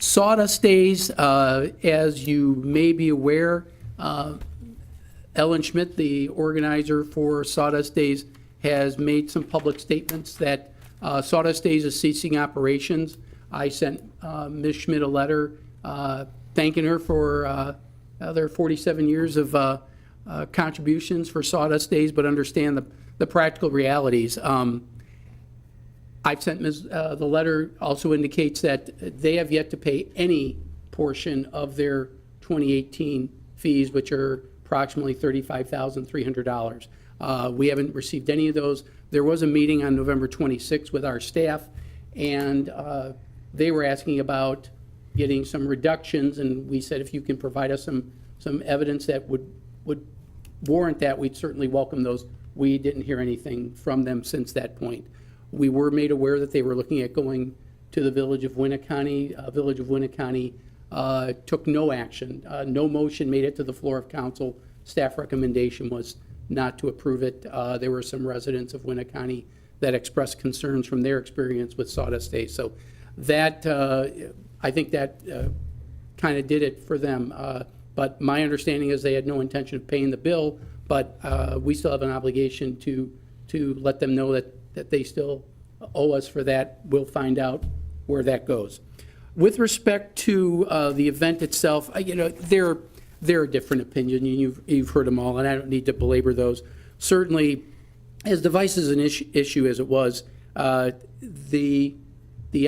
Sawdust Days, as you may be aware, Ellen Schmidt, the organizer for Sawdust Days, has made some public statements that Sawdust Days is ceasing operations. I sent Ms. Schmidt a letter thanking her for their 47 years of contributions for Sawdust Days, but understand the practical realities. I've sent the letter also indicates that they have yet to pay any portion of their 2018 fees, which are approximately $35,300. We haven't received any of those. There was a meeting on November 26th with our staff, and they were asking about getting some reductions, and we said if you can provide us some evidence that would warrant that, we'd certainly welcome those. We didn't hear anything from them since that point. We were made aware that they were looking at going to the Village of Winneconne. Village of Winneconne took no action. No motion made it to the floor of council. Staff recommendation was not to approve it. There were some residents of Winneconne that expressed concerns from their experience with Sawdust Days. So that, I think that kind of did it for them. But my understanding is they had no intention of paying the bill, but we still have an obligation to let them know that they still owe us for that. We'll find out where that goes. With respect to the event itself, there are different opinions. You've heard them all, and I don't need to belabor those. Certainly, as divisive an issue as it was, the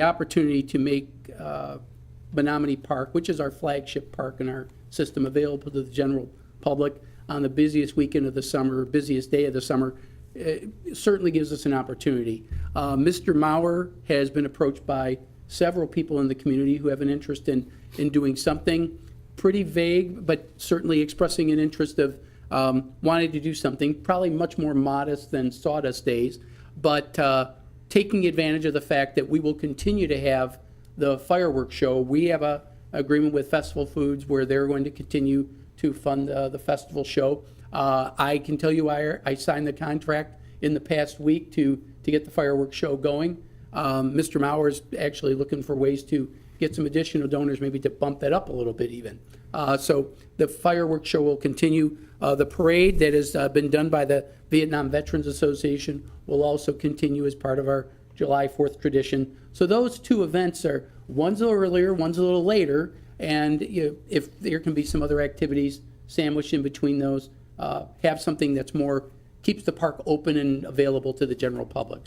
opportunity to make Menominee Park, which is our flagship park in our system, available to the general public on the busiest weekend of the summer, busiest day of the summer, certainly gives us an opportunity. Mr. Maurer has been approached by several people in the community who have an interest in doing something pretty vague, but certainly expressing an interest of wanting to do something probably much more modest than Sawdust Days, but taking advantage of the fact that we will continue to have the fireworks show. We have a agreement with Festival Foods where they're going to continue to fund the festival show. I can tell you I signed the contract in the past week to get the fireworks show going. Mr. Maurer is actually looking for ways to get some additional donors, maybe to bump that up a little bit even. So the fireworks show will continue. The parade that has been done by the Vietnam Veterans Association will also continue as part of our July 4th tradition. So those two events are, one's a little earlier, one's a little later, and if there can be some other activities sandwiched in between those, have something that's more, keeps the park open and available to the general public.